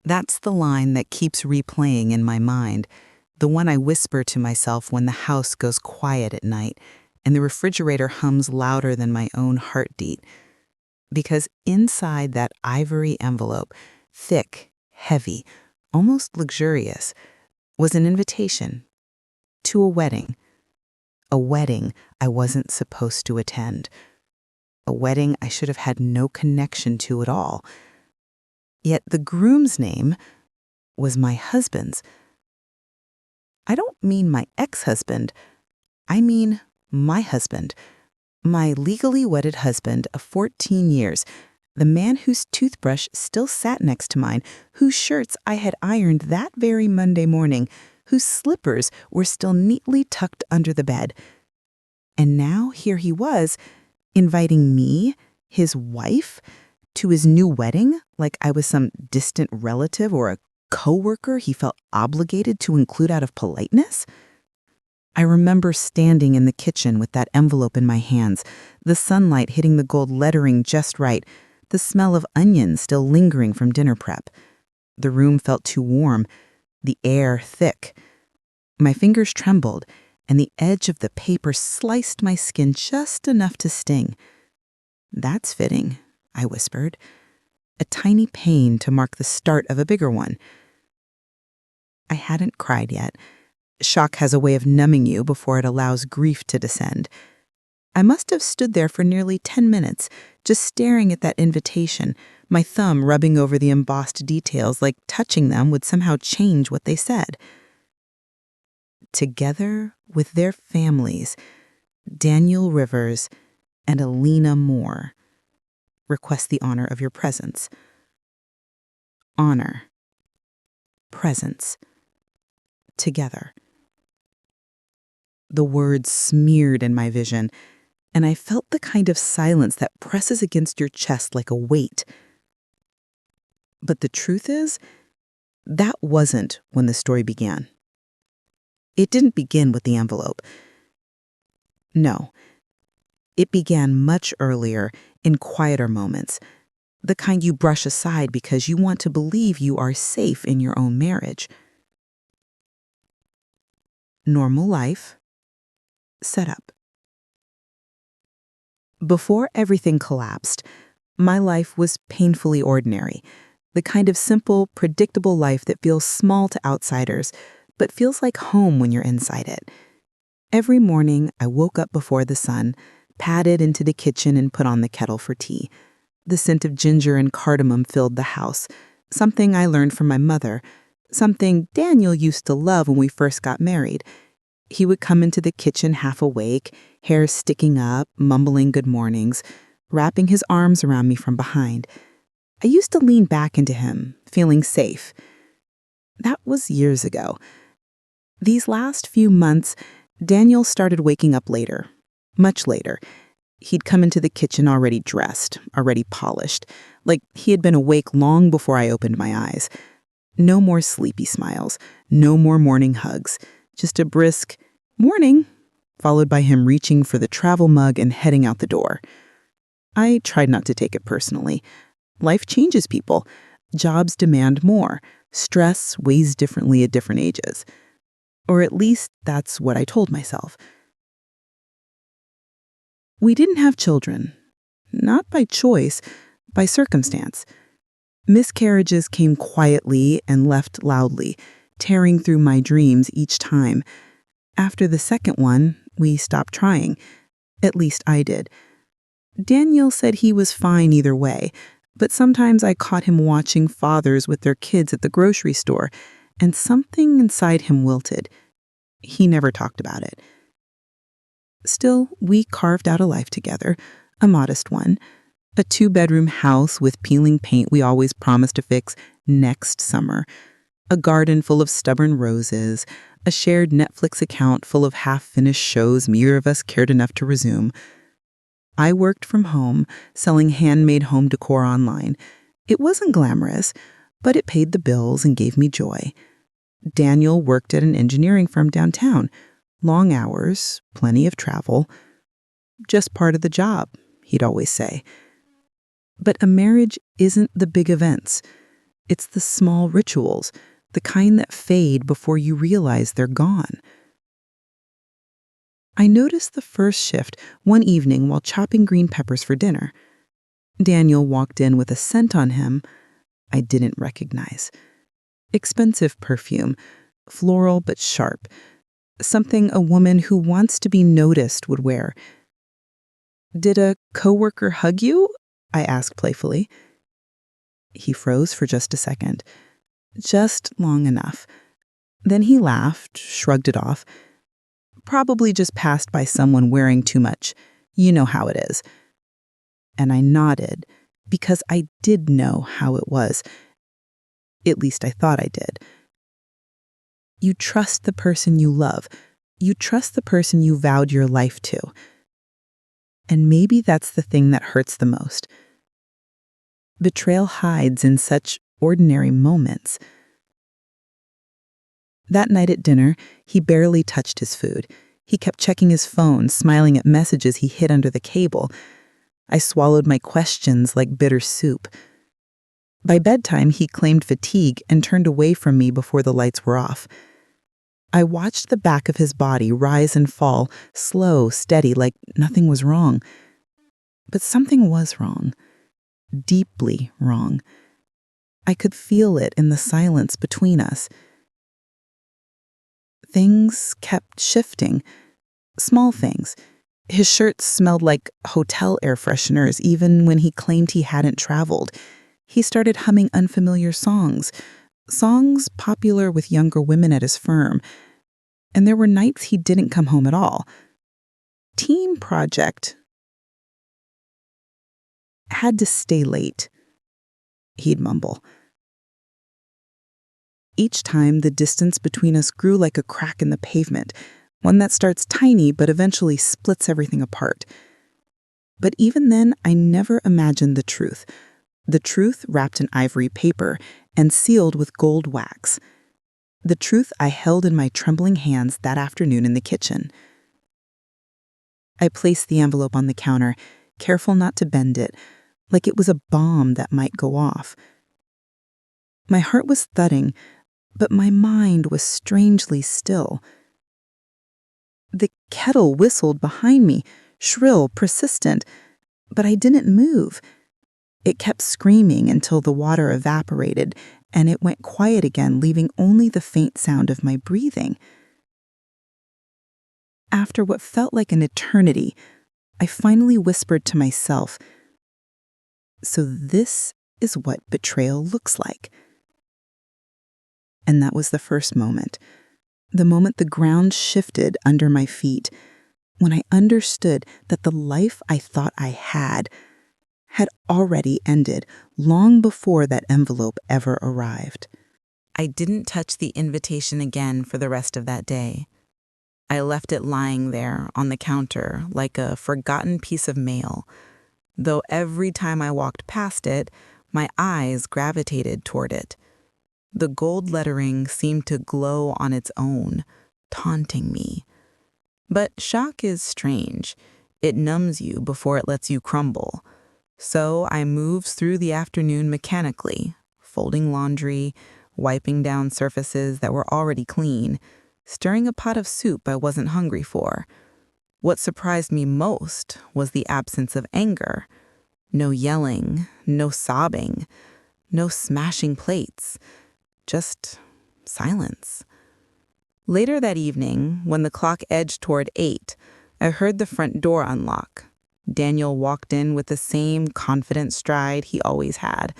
That's the line that keeps replaying in my mind, the one I whisper to myself when the house goes quiet at night and the refrigerator hums louder than my own heartbeat. Because inside that ivory envelope, thick, heavy, almost luxurious, was an invitation to a wedding. A wedding I wasn't supposed to attend. A wedding I should have had no connection to at all. Yet the groom's name was my husband's. I don't mean my ex-husband. I mean my husband. My legally wedded husband of 14 years. The man whose toothbrush still sat next to mine, whose shirts I had ironed that very Monday morning, whose slippers were still neatly tucked under the bed. And now here he was, inviting me, his wife, to his new wedding like I was some distant relative or a coworker he felt obligated to include out of politeness. I remember standing in the kitchen with that envelope in my hands, the sunlight hitting the gold lettering just right, the smell of onions still lingering from dinner prep. The room felt too warm, the air thick. My fingers trembled, and the edge of the paper sliced my skin just enough to sting. "That's fitting," I whispered. A tiny pain to mark the start of a bigger one. I hadn't cried yet. Shock has a way of numbing you before it allows grief to descend. I must have stood there for nearly 10 minutes, just staring at that invitation, my thumb rubbing over the embossed details like touching them would somehow change what they said. Together with their families, Daniel Rivers and Alina Moore, request the honor of your presence. Honor. Presence. Together. The words smeared in my vision, and I felt the kind of silence that presses against your chest like a weight. But the truth is, that wasn't when the story began. It didn't begin with the envelope. No. It began much earlier, in quieter moments, the kind you brush aside because you want to believe you are safe in your own marriage. Normal life. Set up. Before everything collapsed, my life was painfully ordinary, the kind of simple, predictable life that feels small to outsiders, but feels like home when you're inside it. Every morning, I woke up before the sun, padded into the kitchen and put on the kettle for tea. The scent of ginger and cardamom filled the house, something I learned from my mother, something Daniel used to love when we first got married. He would come into the kitchen half awake, hair sticking up, mumbling good mornings, wrapping his arms around me from behind. I used to lean back into him, feeling safe. That was years ago. These last few months, Daniel started waking up later, much later. He'd come into the kitchen already dressed, already polished, like he had been awake long before I opened my eyes. No more sleepy smiles, no more morning hugs, just a brisk "morning," followed by him reaching for the travel mug and heading out the door. I tried not to take it personally. Life changes people. Jobs demand more. Stress weighs differently at different ages. Or at least that's what I told myself. We didn't have children. Not by choice, by circumstance. Miscarriages came quietly and left loudly, tearing through my dreams each time. After the second one, we stopped trying. At least I did. Daniel said he was fine either way, but sometimes I caught him watching fathers with their kids at the grocery store, and something inside him wilted. He never talked about it. Still, we carved out a life together, a modest one, a 2-bedroom house with peeling paint we always promised to fix next summer, a garden full of stubborn roses, a shared Netflix account full of half-finished shows neither of us cared enough to resume. I worked from home, selling handmade home decor online. It wasn't glamorous, but it paid the bills and gave me joy. Daniel worked at an engineering firm downtown. Long hours, plenty of travel. Just part of the job, he'd always say. But a marriage isn't the big events. It's the small rituals, the kind that fade before you realize they're gone. I noticed the first shift one evening while chopping green peppers for dinner. Daniel walked in with a scent on him I didn't recognize. Expensive perfume, floral but sharp, something a woman who wants to be noticed would wear. "Did a coworker hug you?" I asked playfully. He froze for just a second, just long enough. Then he laughed, shrugged it off. "Probably just passed by someone wearing too much. You know how it is." And I nodded, because I did know how it was. At least I thought I did. You trust the person you love. You trust the person you vowed your life to. And maybe that's the thing that hurts the most. Betrayal hides in such ordinary moments. That night at dinner, he barely touched his food. He kept checking his phone, smiling at messages he hid under the cable. I swallowed my questions like bitter soup. By bedtime, he claimed fatigue and turned away from me before the lights were off. I watched the back of his body rise and fall, slow, steady, like nothing was wrong. But something was wrong. Deeply wrong. I could feel it in the silence between us. Things kept shifting. Small things. His shirt smelled like hotel air fresheners even when he claimed he hadn't traveled. He started humming unfamiliar songs popular with younger women at his firm. And there were nights he didn't come home at all. Team project. Had to stay late, he'd mumble. Each time, the distance between us grew like a crack in the pavement, one that starts tiny but eventually splits everything apart. But even then, I never imagined the truth wrapped in ivory paper and sealed with gold wax. The truth I held in my trembling hands that afternoon in the kitchen. I placed the envelope on the counter, careful not to bend it, like it was a bomb that might go off. My heart was thudding, but my mind was strangely still. The kettle whistled behind me, shrill, persistent, but I didn't move. It kept screaming until the water evaporated, and it went quiet again, leaving only the faint sound of my breathing. After what felt like an eternity, I finally whispered to myself, "So this is what betrayal looks like." And that was the first moment. The moment the ground shifted under my feet, when I understood that the life I thought I had already ended long before that envelope ever arrived. I didn't touch the invitation again for the rest of that day. I left it lying there on the counter like a forgotten piece of mail, though every time I walked past it, my eyes gravitated toward it. The gold lettering seemed to glow on its own, taunting me. But shock is strange. It numbs you before it lets you crumble. So I moved through the afternoon mechanically, folding laundry, wiping down surfaces that were already clean, stirring a pot of soup I wasn't hungry for. What surprised me most was the absence of anger. No yelling, no sobbing, no smashing plates. Just silence. Later that evening, when the clock edged toward 8, I heard the front door unlock. Daniel walked in with the same confident stride he always had,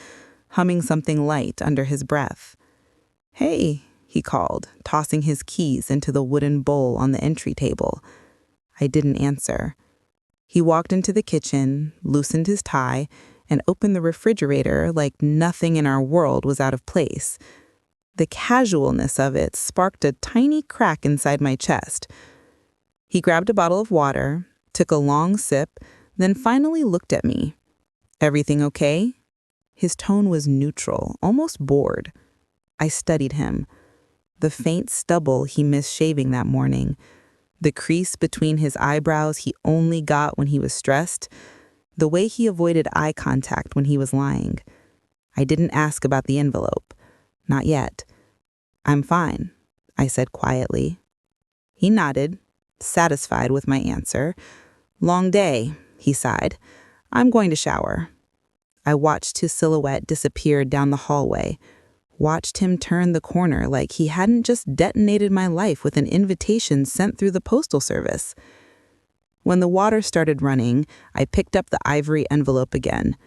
humming something light under his breath. "Hey," he called, tossing his keys into the wooden bowl on the entry table. I didn't answer. He walked into the kitchen, loosened his tie, and opened the refrigerator like nothing in our world was out of place. The casualness of it sparked a tiny crack inside my chest. He grabbed a bottle of water, took a long sip, then finally looked at me. "Everything okay?" His tone was neutral, almost bored. I studied him. The faint stubble he missed shaving that morning, the crease between his eyebrows he only got when he was stressed, the way he avoided eye contact when he was lying. I didn't ask about the envelope. Not yet. I'm fine, I said quietly. He nodded, satisfied with my answer. Long day, he sighed. I'm going to shower. I watched his silhouette disappear down the hallway, watched him turn the corner like he hadn't just detonated my life with an invitation sent through the postal service. When the water started running, I picked up the ivory envelope again.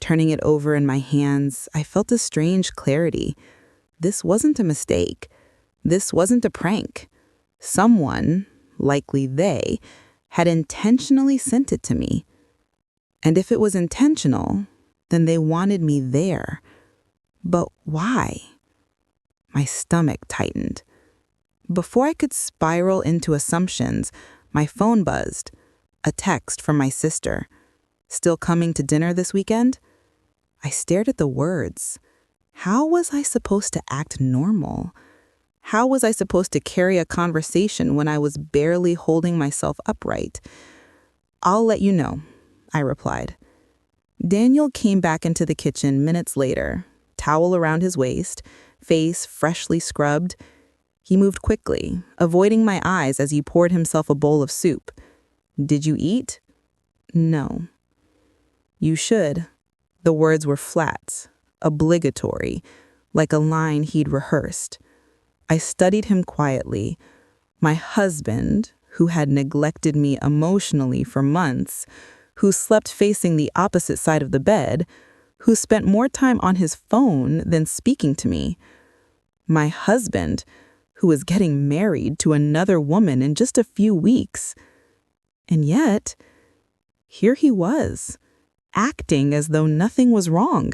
Turning it over in my hands, I felt a strange clarity. This wasn't a mistake. This wasn't a prank. Someone, likely they, had intentionally sent it to me. And if it was intentional, then they wanted me there. But why? My stomach tightened. Before I could spiral into assumptions, my phone buzzed. A text from my sister. Still coming to dinner this weekend? I stared at the words. How was I supposed to act normal? How was I supposed to carry a conversation when I was barely holding myself upright? I'll let you know, I replied. Daniel came back into the kitchen minutes later, towel around his waist, face freshly scrubbed. He moved quickly, avoiding my eyes as he poured himself a bowl of soup. Did you eat? No. You should. The words were flat, obligatory, like a line he'd rehearsed. I studied him quietly. My husband, who had neglected me emotionally for months, who slept facing the opposite side of the bed, who spent more time on his phone than speaking to me. My husband, who was getting married to another woman in just a few weeks. And yet, here he was, acting as though nothing was wrong,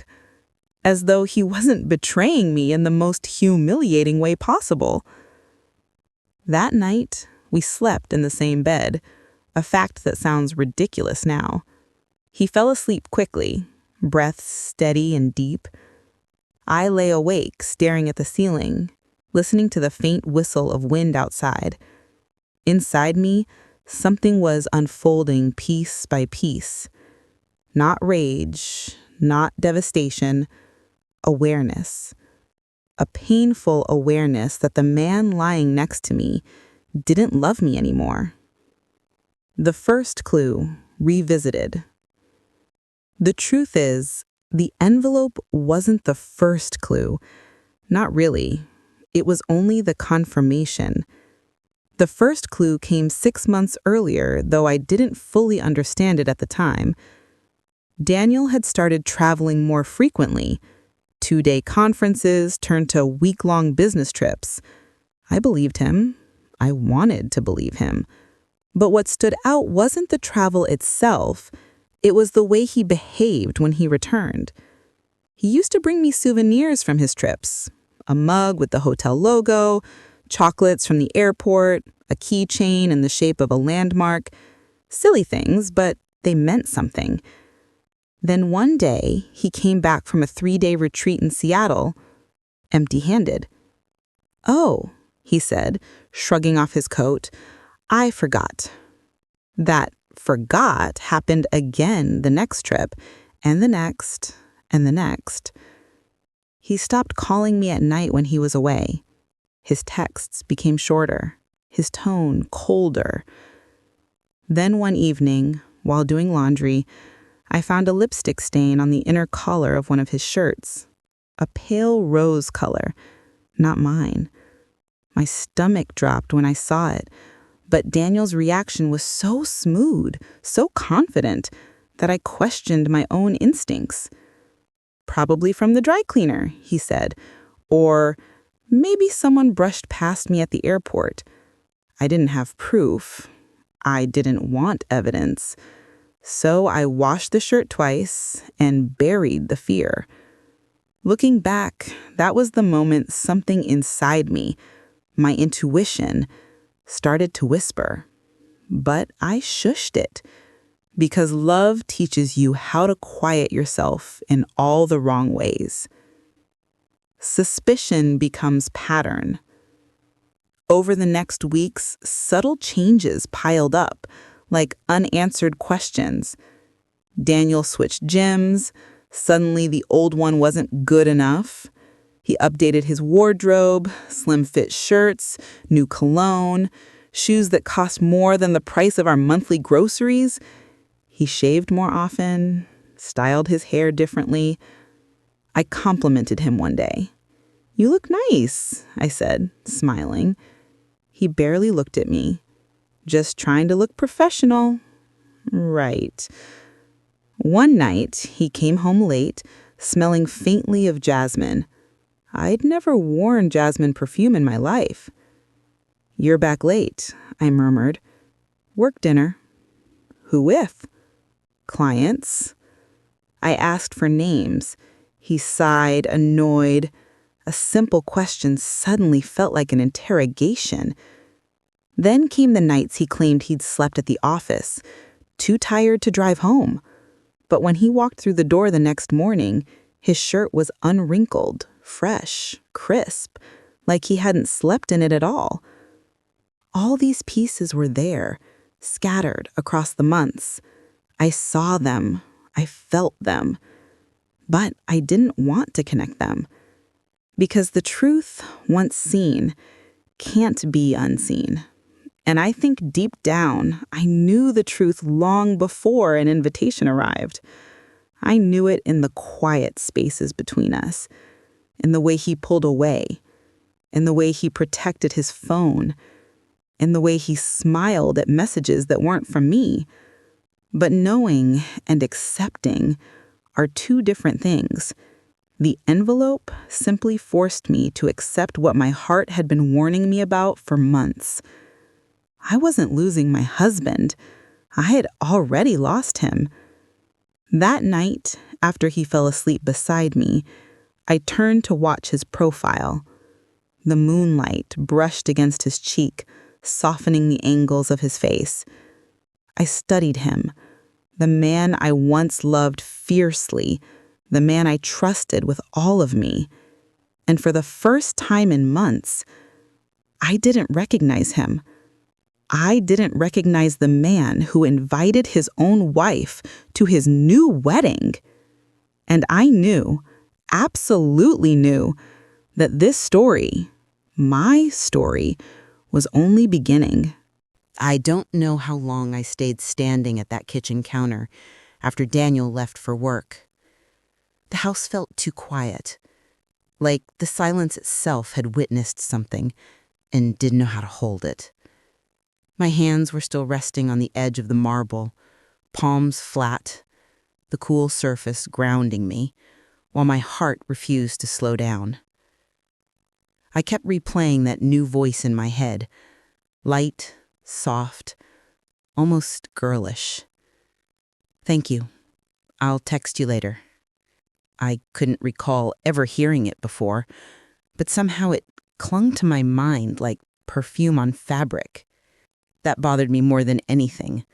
as though he wasn't betraying me in the most humiliating way possible. That night, we slept in the same bed, a fact that sounds ridiculous now. He fell asleep quickly, breath steady and deep. I lay awake, staring at the ceiling, listening to the faint whistle of wind outside. Inside me, something was unfolding piece by piece. Not rage, not devastation, awareness. A painful awareness that the man lying next to me didn't love me anymore. The first clue, revisited. The truth is, the envelope wasn't the first clue. Not really. It was only the confirmation. The first clue came 6 months earlier, though I didn't fully understand it at the time. Daniel had started traveling more frequently. 2-day conferences turned to week-long business trips. I believed him. I wanted to believe him. But what stood out wasn't the travel itself. It was the way he behaved when he returned. He used to bring me souvenirs from his trips. A mug with the hotel logo, chocolates from the airport, a keychain in the shape of a landmark. Silly things, but they meant something. Then one day, he came back from a 3-day retreat in Seattle, empty-handed. "Oh," he said, shrugging off his coat, "I forgot." That forgot happened again the next trip, and the next, and the next. He stopped calling me at night when he was away. His texts became shorter, his tone colder. Then one evening, while doing laundry, I found a lipstick stain on the inner collar of one of his shirts. A pale rose color, not mine. My stomach dropped when I saw it, but Daniel's reaction was so smooth, so confident, that I questioned my own instincts. "Probably from the dry cleaner," he said, or "maybe someone brushed past me at the airport." I didn't have proof. I didn't want evidence. So I washed the shirt twice and buried the fear. Looking back, that was the moment something inside me, my intuition, started to whisper. But I shushed it, because love teaches you how to quiet yourself in all the wrong ways. Suspicion becomes pattern. Over the next weeks, subtle changes piled up, like unanswered questions. Daniel switched gyms, Suddenly, the old one wasn't good enough. He updated his wardrobe, slim-fit shirts, new cologne, shoes that cost more than the price of our monthly groceries. He shaved more often, styled his hair differently. I complimented him one day. "You look nice," I said, smiling. He barely looked at me. "Just trying to look professional." Right. One night, he came home late, smelling faintly of jasmine. I'd never worn jasmine perfume in my life. "You're back late," I murmured. "Work dinner." "Who with?" "Clients." I asked for names. He sighed, annoyed. A simple question suddenly felt like an interrogation. Then came the nights he claimed he'd slept at the office, too tired to drive home. But when he walked through the door the next morning, his shirt was unwrinkled, fresh, crisp, like he hadn't slept in it at all. All these pieces were there, scattered across the months. I saw them. I felt them. But I didn't want to connect them. Because the truth, once seen, can't be unseen. And I think deep down, I knew the truth long before an invitation arrived. I knew it in the quiet spaces between us, in the way he pulled away, in the way he protected his phone, in the way he smiled at messages that weren't from me. But knowing and accepting are two different things. The envelope simply forced me to accept what my heart had been warning me about for months. I wasn't losing my husband. I had already lost him. That night, after he fell asleep beside me, I turned to watch his profile. The moonlight brushed against his cheek, softening the angles of his face. I studied him, the man I once loved fiercely, the man I trusted with all of me. And for the first time in months, I didn't recognize him. I didn't recognize the man who invited his own wife to his new wedding. And I knew, absolutely knew, that this story, my story, was only beginning. I don't know how long I stayed standing at that kitchen counter after Daniel left for work. The house felt too quiet, like the silence itself had witnessed something and didn't know how to hold it. My hands were still resting on the edge of the marble, palms flat, the cool surface grounding me, while my heart refused to slow down. I kept replaying that new voice in my head, light, soft, almost girlish. "Thank you. I'll text you later." I couldn't recall ever hearing it before, but somehow it clung to my mind like perfume on fabric. That bothered me more than anything.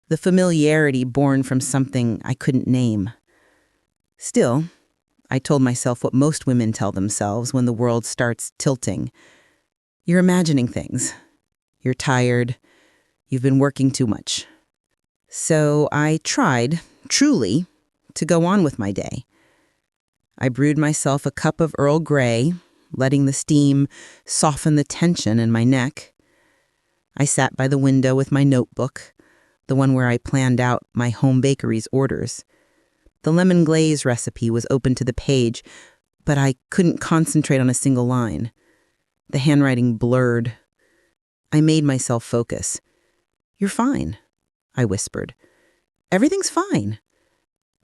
The familiarity born from something I couldn't name. Still, I told myself what most women tell themselves when the world starts tilting. You're imagining things. You're tired. You've been working too much. So I tried, truly, to go on with my day. I brewed myself a cup of Earl Grey, letting the steam soften the tension in my neck. I sat by the window with my notebook, the one where I planned out my home bakery's orders. The lemon glaze recipe was open to the page, but I couldn't concentrate on a single line. The handwriting blurred. I made myself focus. "You're fine," I whispered. "Everything's fine."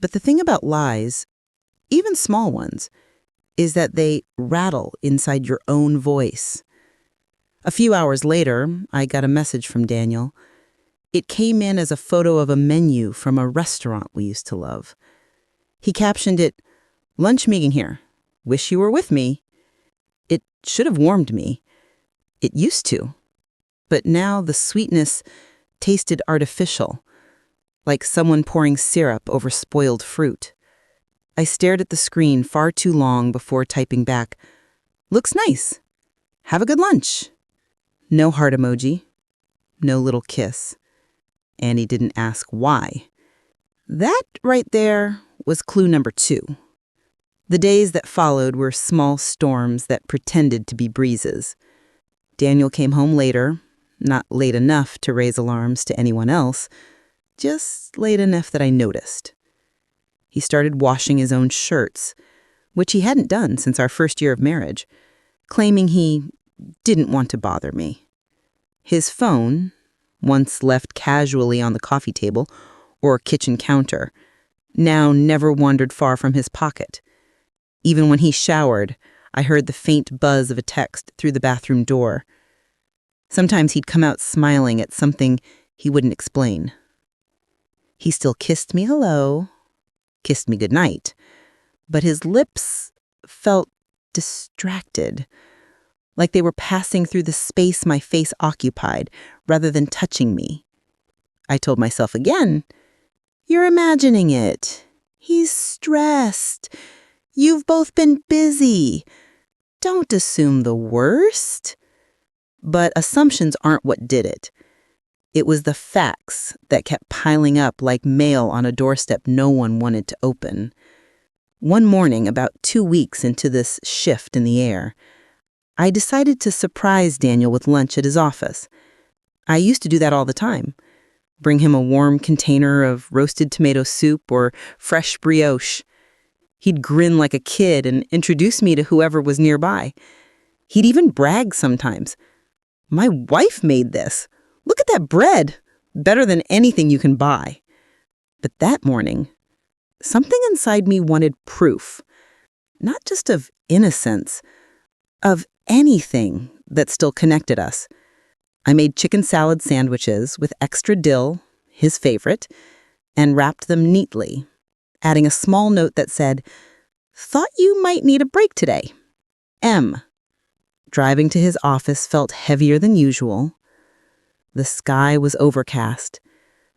But the thing about lies, even small ones, is that they rattle inside your own voice. A few hours later, I got a message from Daniel. It came in as a photo of a menu from a restaurant we used to love. He captioned it, "Lunch meeting here. Wish you were with me." It should have warmed me. It used to. But now the sweetness tasted artificial, like someone pouring syrup over spoiled fruit. I stared at the screen far too long before typing back, "Looks nice. Have a good lunch." No heart emoji. No little kiss. And he didn't ask why. That right there was clue number 2. The days that followed were small storms that pretended to be breezes. Daniel came home later, not late enough to raise alarms to anyone else, just late enough that I noticed. He started washing his own shirts, which he hadn't done since our first year of marriage, claiming he didn't want to bother me. His phone, once left casually on the coffee table or kitchen counter, now never wandered far from his pocket. Even when he showered, I heard the faint buzz of a text through the bathroom door. Sometimes he'd come out smiling at something he wouldn't explain. He still kissed me hello, kissed me goodnight, but his lips felt distracted, like they were passing through the space my face occupied rather than touching me. I told myself again, "You're imagining it. He's stressed. You've both been busy. Don't assume the worst." But assumptions aren't what did it. It was the facts that kept piling up like mail on a doorstep no one wanted to open. One morning, about 2 weeks into this shift in the air, I decided to surprise Daniel with lunch at his office. I used to do that all the time. Bring him a warm container of roasted tomato soup or fresh brioche. He'd grin like a kid and introduce me to whoever was nearby. He'd even brag sometimes. "My wife made this. Look at that bread. Better than anything you can buy." But that morning, something inside me wanted proof. Not just of innocence, of anything that still connected us. I made chicken salad sandwiches with extra dill, his favorite, and wrapped them neatly, adding a small note that said, "Thought you might need a break today. M." Driving to his office felt heavier than usual. The sky was overcast,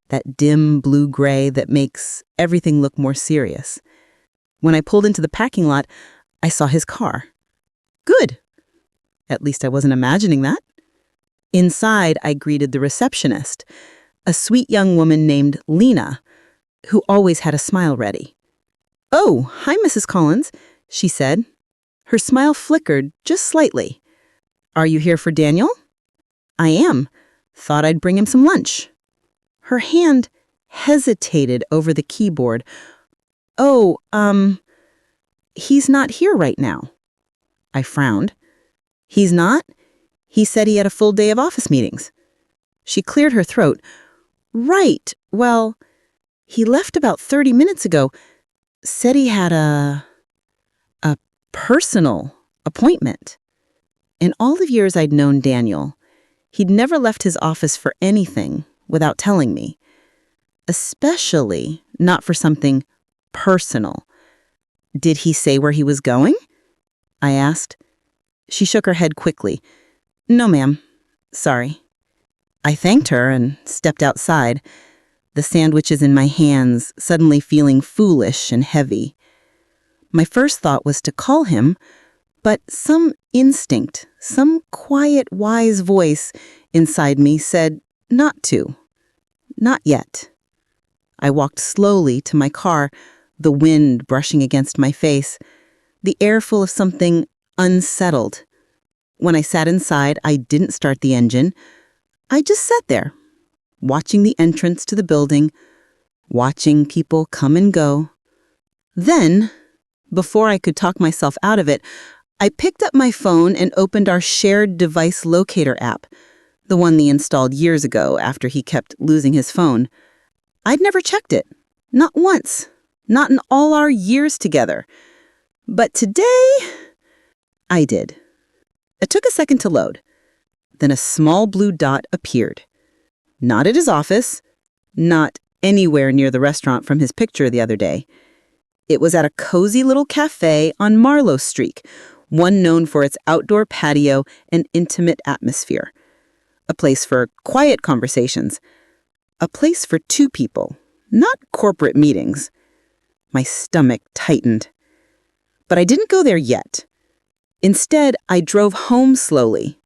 that dim blue-gray that makes everything look more serious. When I pulled into the parking lot, I saw his car. Good. At least I wasn't imagining that. Inside, I greeted the receptionist, a sweet young woman named Lena, who always had a smile ready. "Oh, hi, Mrs. Collins," she said. Her smile flickered just slightly. "Are you here for Daniel?" "I am. Thought I'd bring him some lunch." Her hand hesitated over the keyboard. "Oh, he's not here right now." I frowned. "He's not? He said he had a full day of office meetings." She cleared her throat. "Right, well, he left about 30 minutes ago. Said he had a personal appointment." In all the years I'd known Daniel, he'd never left his office for anything without telling me, especially not for something personal. "Did he say where he was going?" I asked. She shook her head quickly. "No, ma'am. Sorry." I thanked her and stepped outside, the sandwiches in my hands suddenly feeling foolish and heavy. My first thought was to call him, but some instinct, some quiet, wise voice inside me said not to. Not yet. I walked slowly to my car, the wind brushing against my face, the air full of something unsettled. When I sat inside, I didn't start the engine. I just sat there, watching the entrance to the building, watching people come and go. Then, before I could talk myself out of it, I picked up my phone and opened our shared device locator app, the one he installed years ago after he kept losing his phone. I'd never checked it, not once, not in all our years together. But today, I did. It took a second to load. Then a small blue dot appeared. Not at his office, not anywhere near the restaurant from his picture the other day. It was at a cozy little cafe on Marlowe Street, one known for its outdoor patio and intimate atmosphere. A place for quiet conversations. A place for two people, not corporate meetings. My stomach tightened. But I didn't go there yet. Instead, I drove home slowly.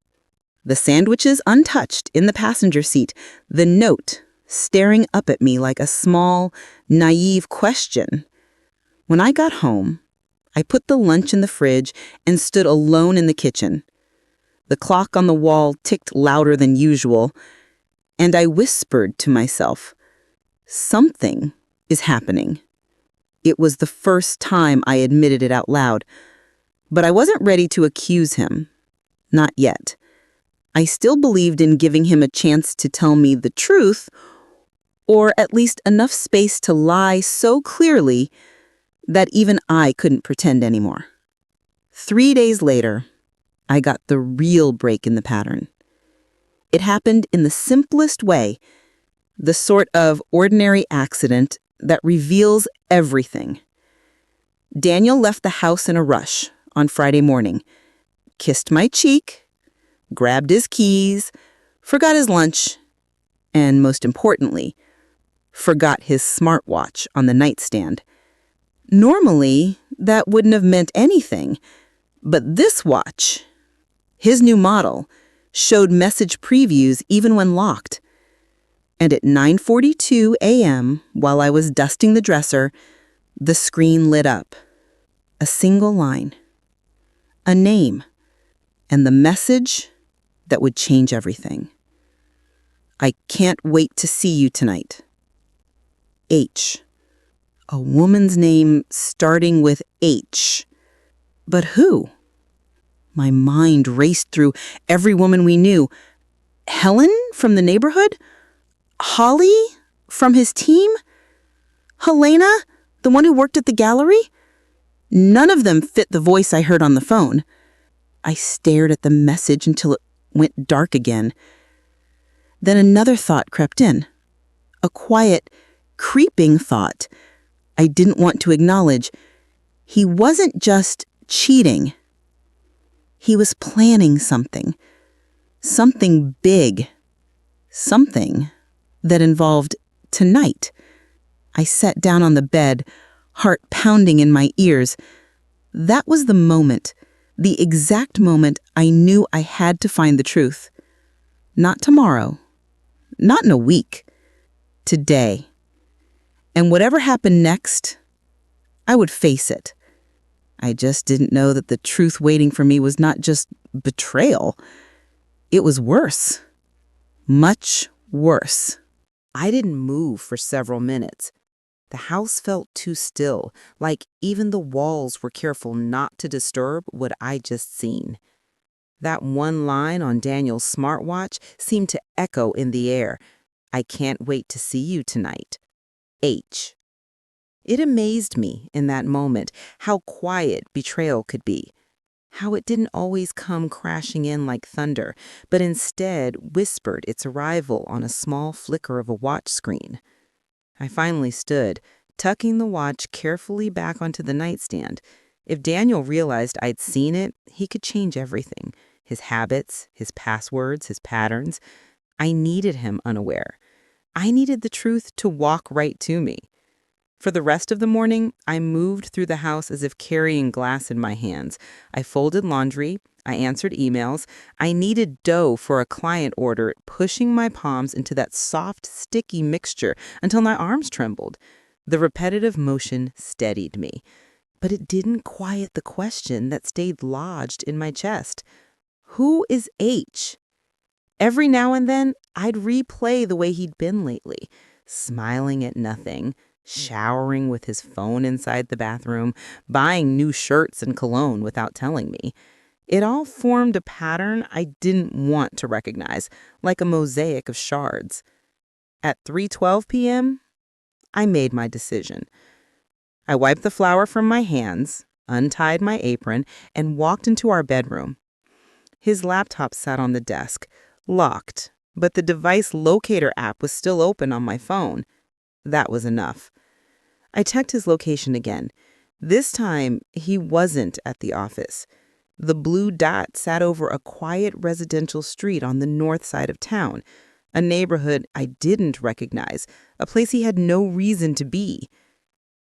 The sandwiches untouched in the passenger seat, the note staring up at me like a small, naive question. When I got home, I put the lunch in the fridge and stood alone in the kitchen. The clock on the wall ticked louder than usual, and I whispered to myself, "Something is happening." It was the first time I admitted it out loud, but I wasn't ready to accuse him. Not yet. I still believed in giving him a chance to tell me the truth, or at least enough space to lie so clearly that even I couldn't pretend anymore. 3 days later, I got the real break in the pattern. It happened in the simplest way, the sort of ordinary accident that reveals everything. Daniel left the house in a rush on Friday morning, kissed my cheek, grabbed his keys, forgot his lunch, and most importantly, forgot his smartwatch on the nightstand. Normally, that wouldn't have meant anything, but this watch, his new model, showed message previews even when locked. And at 9:42 a.m., while I was dusting the dresser, the screen lit up. A single line, a name, and the message that would change everything. "I can't wait to see you tonight. H." A woman's name starting with H. But who? My mind raced through every woman we knew. Helen from the neighborhood? Holly from his team? Helena, the one who worked at the gallery? None of them fit the voice I heard on the phone. I stared at the message until it went dark again. Then another thought crept in. A quiet, creeping thought I didn't want to acknowledge. He wasn't just cheating. He was planning something. Something big. Something that involved tonight. I sat down on the bed, heart pounding in my ears. That was the moment, the exact moment I knew I had to find the truth. Not tomorrow. Not in a week. Today. And whatever happened next, I would face it. I just didn't know that the truth waiting for me was not just betrayal. It was worse. Much worse. I didn't move for several minutes. The house felt too still, like even the walls were careful not to disturb what I just seen. That one line on Daniel's smartwatch seemed to echo in the air. "I can't wait to see you tonight. H." It amazed me in that moment how quiet betrayal could be, how it didn't always come crashing in like thunder, but instead whispered its arrival on a small flicker of a watch screen. I finally stood, tucking the watch carefully back onto the nightstand. If Daniel realized I'd seen it, he could change everything. His habits, his passwords, his patterns. I needed him unaware. I needed the truth to walk right to me. For the rest of the morning, I moved through the house as if carrying glass in my hands. I folded laundry. I answered emails. I kneaded dough for a client order, pushing my palms into that soft, sticky mixture until my arms trembled. The repetitive motion steadied me, but it didn't quiet the question that stayed lodged in my chest. Who is H? Every now and then, I'd replay the way he'd been lately, smiling at nothing, showering with his phone inside the bathroom, buying new shirts and cologne without telling me. It all formed a pattern I didn't want to recognize, like a mosaic of shards. At 3:12 p.m., I made my decision. I wiped the flour from my hands, untied my apron, and walked into our bedroom. His laptop sat on the desk, locked, but the device locator app was still open on my phone. That was enough. I checked his location again. This time, he wasn't at the office. The blue dot sat over a quiet residential street on the north side of town, a neighborhood I didn't recognize, a place he had no reason to be.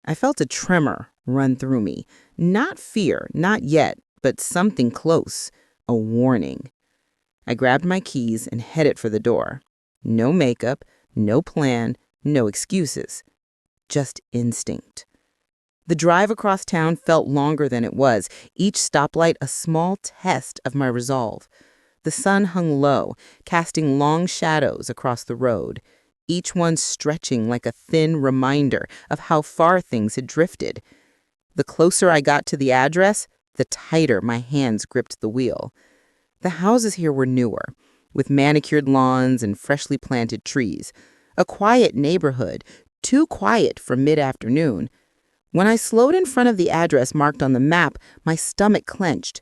I felt a tremor run through me. Not fear, not yet, but something close, a warning. I grabbed my keys and headed for the door. No makeup, no plan, no excuses. Just instinct. The drive across town felt longer than it was, each stoplight a small test of my resolve. The sun hung low, casting long shadows across the road, each one stretching like a thin reminder of how far things had drifted. The closer I got to the address, the tighter my hands gripped the wheel. The houses here were newer, with manicured lawns and freshly planted trees. A quiet neighborhood, too quiet for mid-afternoon. When I slowed in front of the address marked on the map, my stomach clenched.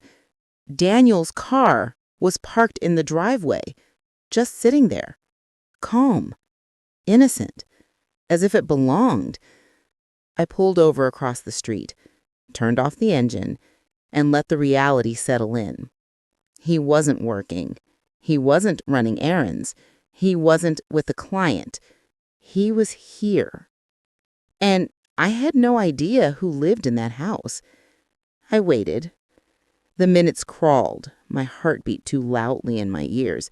Daniel's car was parked in the driveway, just sitting there, calm, innocent, as if it belonged. I pulled over across the street, turned off the engine, and let the reality settle in. He wasn't working. He wasn't running errands. He wasn't with a client. He was here. And I had no idea who lived in that house. I waited. The minutes crawled, my heartbeat too loudly in my ears.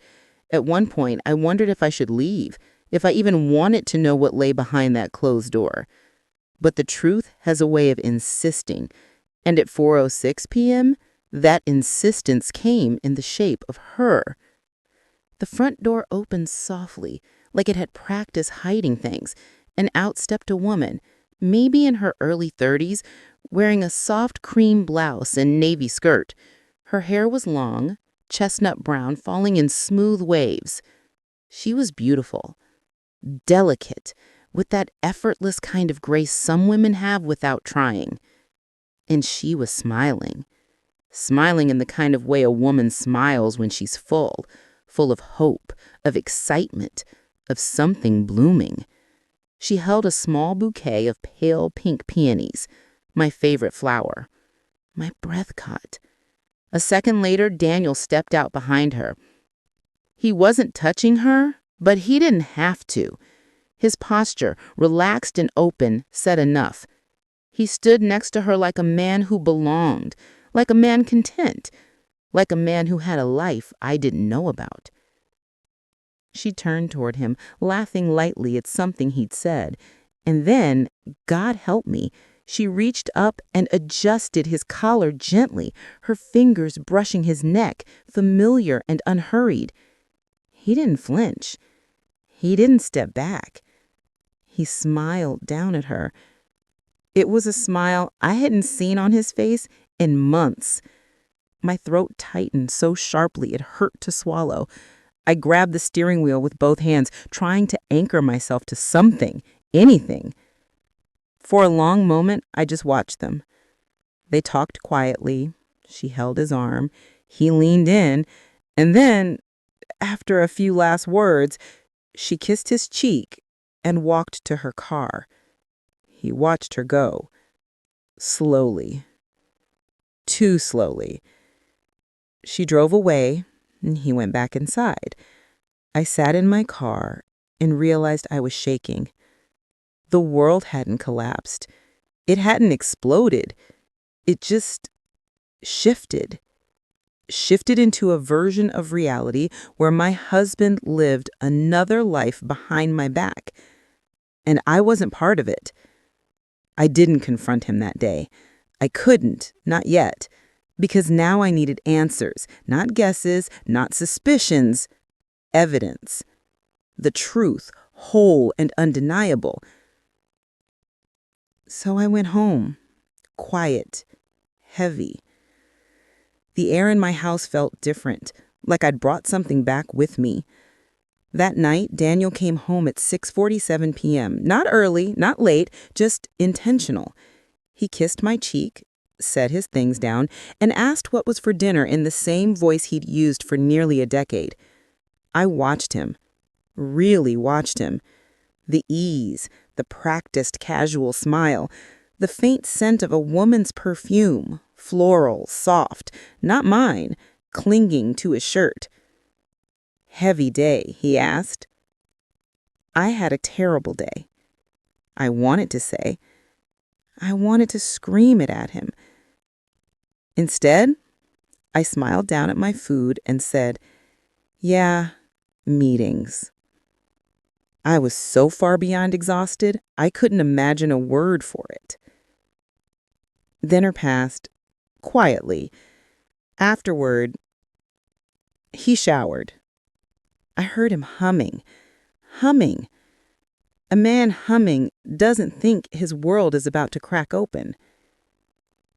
At one point, I wondered if I should leave, if I even wanted to know what lay behind that closed door. But the truth has a way of insisting, and at 4:06 p.m., that insistence came in the shape of her. The front door opened softly, like it had practiced hiding things, and out stepped a woman, maybe in her early 30s, wearing a soft cream blouse and navy skirt. Her hair was long, chestnut brown, falling in smooth waves. She was beautiful, delicate, with that effortless kind of grace some women have without trying. And she was smiling in the kind of way a woman smiles when she's full of hope, of excitement, of something blooming. She held a small bouquet of pale pink peonies, my favorite flower. My breath caught. A second later, Daniel stepped out behind her. He wasn't touching her, but he didn't have to. His posture, relaxed and open, said enough. He stood next to her like a man who belonged, like a man content, like a man who had a life I didn't know about. She turned toward him, laughing lightly at something he'd said, and then, God help me, she reached up and adjusted his collar gently, her fingers brushing his neck, familiar and unhurried. He didn't flinch. He didn't step back. He smiled down at her. It was a smile I hadn't seen on his face in months. My throat tightened so sharply it hurt to swallow. I grabbed the steering wheel with both hands, trying to anchor myself to something, anything. For a long moment, I just watched them. They talked quietly. She held his arm. He leaned in. And then, after a few last words, she kissed his cheek and walked to her car. He watched her go. Slowly. Too slowly. She drove away, and he went back inside. I sat in my car and realized I was shaking. The world hadn't collapsed. It hadn't exploded. It just shifted. Shifted into a version of reality where my husband lived another life behind my back. And I wasn't part of it. I didn't confront him that day. I couldn't, not yet, because now I needed answers, not guesses, not suspicions, evidence. The truth, whole and undeniable. So I went home, quiet, heavy. The air in my house felt different, like I'd brought something back with me. That night, Daniel came home at 6:47 p.m. Not early, not late, just intentional. He kissed my cheek, set his things down, and asked what was for dinner in the same voice he'd used for nearly a decade. I watched him, really watched him. The ease, the practiced casual smile, the faint scent of a woman's perfume, floral, soft, not mine, clinging to his shirt. Heavy day, he asked. I had a terrible day. I wanted to say. I wanted to scream it at him. Instead, I smiled down at my food and said, yeah, meetings. I was so far beyond exhausted, I couldn't imagine a word for it. Dinner passed quietly. Afterward, he showered. I heard him humming. Humming. A man humming doesn't think his world is about to crack open.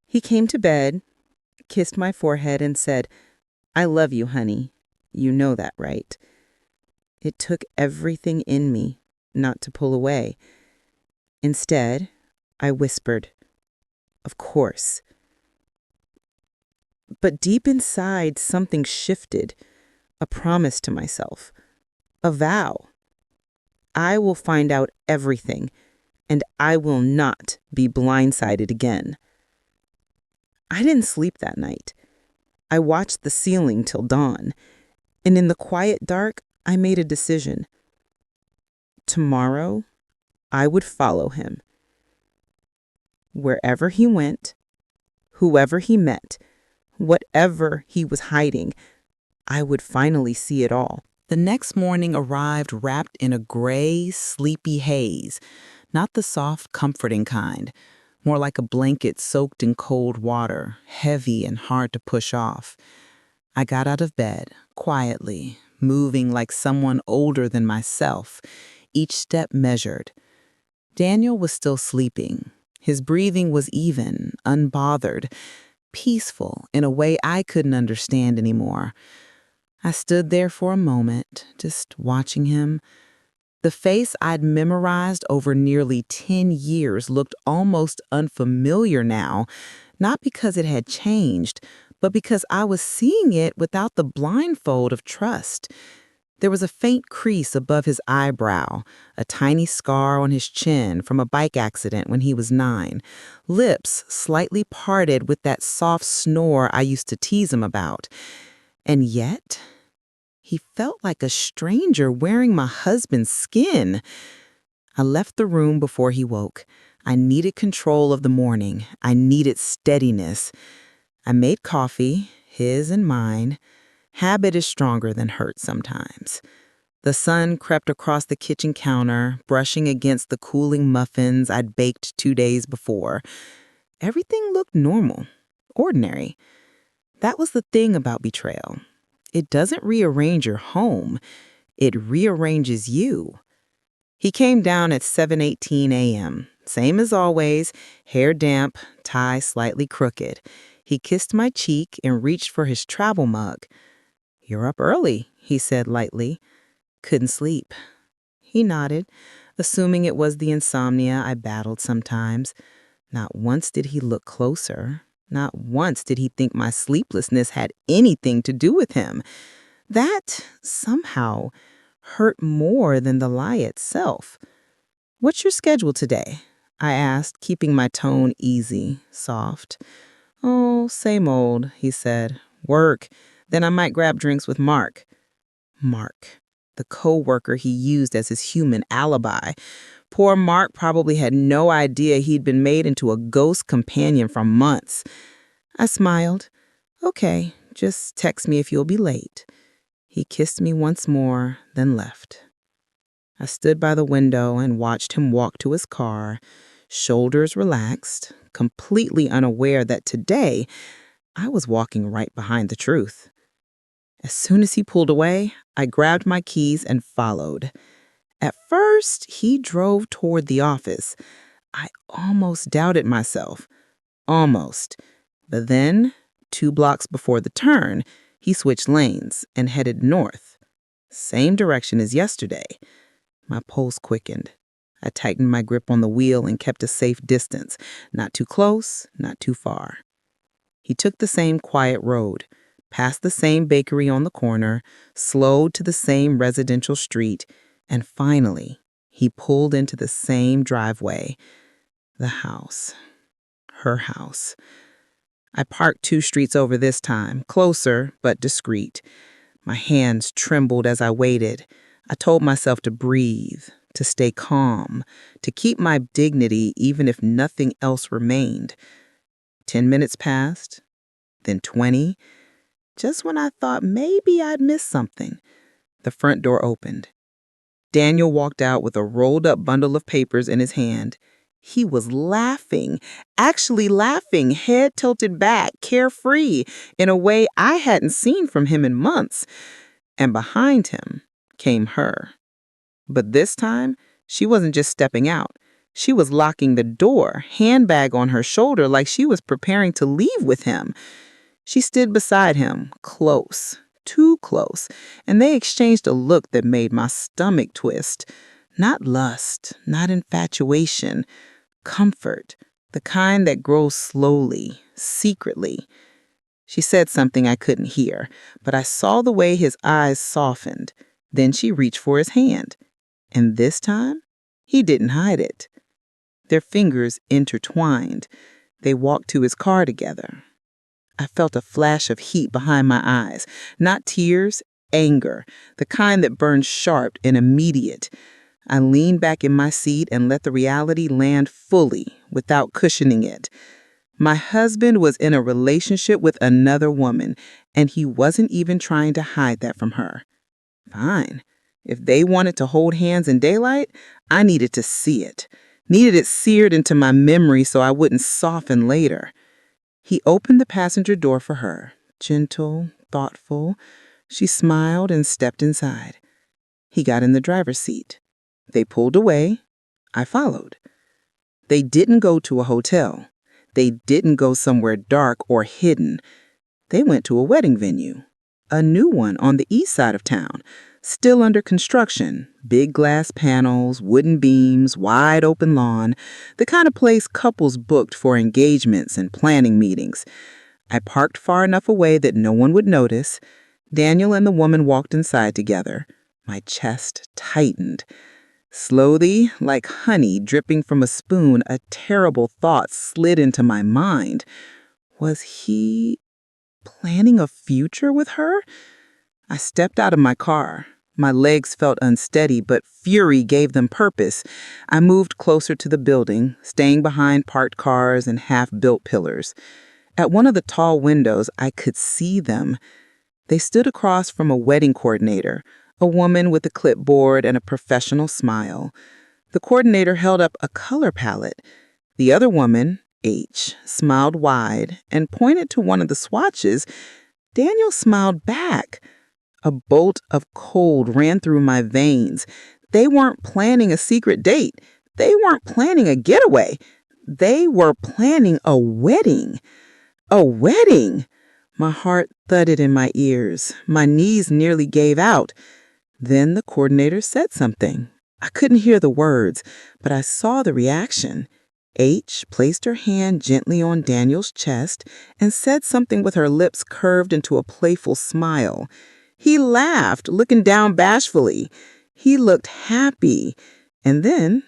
He came to bed, kissed my forehead, and said, "I love you, honey. You know that, right?" It took everything in me not to pull away. Instead, I whispered, "Of course." But deep inside, something shifted, a promise to myself, a vow. I will find out everything, and I will not be blindsided again. I didn't sleep that night. I watched the ceiling till dawn, and in the quiet dark, I made a decision. Tomorrow, I would follow him. Wherever he went, whoever he met, whatever he was hiding, I would finally see it all. The next morning arrived wrapped in a gray, sleepy haze, not the soft, comforting kind, more like a blanket soaked in cold water, heavy and hard to push off. I got out of bed, quietly, moving like someone older than myself, each step measured. Daniel was still sleeping. His breathing was even, unbothered, peaceful in a way I couldn't understand anymore. I stood there for a moment, just watching him. The face I'd memorized over nearly 10 years looked almost unfamiliar now, not because it had changed, but because I was seeing it without the blindfold of trust. There was a faint crease above his eyebrow, a tiny scar on his chin from a bike accident when he was 9, lips slightly parted with that soft snore I used to tease him about. And yet, he felt like a stranger wearing my husband's skin. I left the room before he woke. I needed control of the morning. I needed steadiness. I made coffee, his and mine. Habit is stronger than hurt sometimes. The sun crept across the kitchen counter, brushing against the cooling muffins I'd baked 2 days before. Everything looked normal, ordinary. That was the thing about betrayal. It doesn't rearrange your home. It rearranges you. He came down at 7:18 a.m., same as always, hair damp, tie slightly crooked. He kissed my cheek and reached for his travel mug. "You're up early," he said lightly. "Couldn't sleep." He nodded, assuming it was the insomnia I battled sometimes. Not once did he look closer. Not once did he think my sleeplessness had anything to do with him. That, somehow, hurt more than the lie itself. "What's your schedule today?" I asked, keeping my tone easy, soft. "Oh, same old," he said. "Work. Then I might grab drinks with Mark." Mark, the co-worker he used as his human alibi. Poor Mark probably had no idea he'd been made into a ghost companion for months. I smiled. "Okay, just text me if you'll be late." He kissed me once more, then left. I stood by the window and watched him walk to his car, shoulders relaxed, completely unaware that today I was walking right behind the truth. As soon as he pulled away, I grabbed my keys and followed. At first, he drove toward the office. I almost doubted myself. Almost. But then, 2 blocks before the turn, he switched lanes and headed north. Same direction as yesterday. My pulse quickened. I tightened my grip on the wheel and kept a safe distance. Not too close, not too far. He took the same quiet road, past the same bakery on the corner, slowed to the same residential street, and finally, he pulled into the same driveway. The house. Her house. I parked 2 streets over this time, closer but discreet. My hands trembled as I waited. I told myself to breathe, to stay calm, to keep my dignity even if nothing else remained. 10 minutes passed, then 20. Just when I thought maybe I'd missed something, the front door opened. Daniel walked out with a rolled-up bundle of papers in his hand. He was laughing, actually laughing, head tilted back, carefree, in a way I hadn't seen from him in months. And behind him came her. But this time, she wasn't just stepping out. She was locking the door, handbag on her shoulder, like she was preparing to leave with him. She stood beside him, close, too close, and they exchanged a look that made my stomach twist. Not lust, not infatuation, comfort, the kind that grows slowly, secretly. She said something I couldn't hear, but I saw the way his eyes softened. Then she reached for his hand. And this time, he didn't hide it. Their fingers intertwined. They walked to his car together. I felt a flash of heat behind my eyes. Not tears, anger, the kind that burns sharp and immediate. I leaned back in my seat and let the reality land fully, without cushioning it. My husband was in a relationship with another woman, and he wasn't even trying to hide that from her. Fine. If they wanted to hold hands in daylight, I needed to see it. Needed it seared into my memory so I wouldn't soften later. He opened the passenger door for her, gentle, thoughtful. She smiled and stepped inside. He got in the driver's seat. They pulled away. I followed. They didn't go to a hotel. They didn't go somewhere dark or hidden. They went to a wedding venue. A new one on the east side of town, still under construction. Big glass panels, wooden beams, wide open lawn. The kind of place couples booked for engagements and planning meetings. I parked far enough away that no one would notice. Daniel and the woman walked inside together. My chest tightened. Slowly, like honey dripping from a spoon, a terrible thought slid into my mind. Was he planning a future with her? I stepped out of my car. My legs felt unsteady, but fury gave them purpose. I moved closer to the building, staying behind parked cars and half-built pillars. At one of the tall windows, I could see them. They stood across from a wedding coordinator, a woman with a clipboard and a professional smile. The coordinator held up a color palette. The other woman, H, smiled wide and pointed to one of the swatches. Daniel smiled back. A bolt of cold ran through my veins. They weren't planning a secret date. They weren't planning a getaway. They were planning a wedding. A wedding! My heart thudded in my ears. My knees nearly gave out. Then the coordinator said something. I couldn't hear the words, but I saw the reaction. H placed her hand gently on Daniel's chest and said something with her lips curved into a playful smile. He laughed, looking down bashfully. He looked happy. And then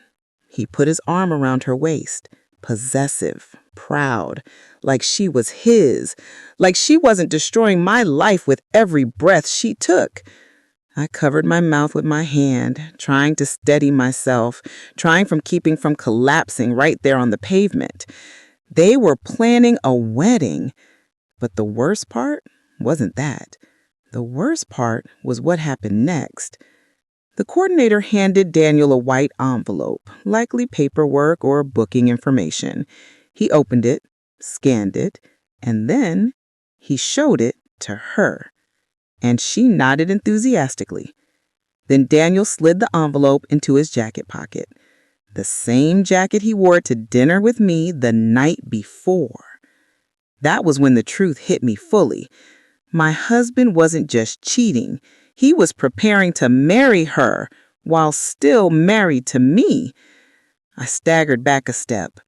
he put his arm around her waist, possessive, proud, like she was his, like she wasn't destroying my life with every breath she took. I covered my mouth with my hand, trying to steady myself, trying from keeping from collapsing right there on the pavement. They were planning a wedding. But the worst part wasn't that. The worst part was what happened next. The coordinator handed Daniel a white envelope, likely paperwork or booking information. He opened it, scanned it, and then he showed it to her. And she nodded enthusiastically. Then Daniel slid the envelope into his jacket pocket. The same jacket he wore to dinner with me the night before. That was when the truth hit me fully. My husband wasn't just cheating. He was preparing to marry her while still married to me. I staggered back a step.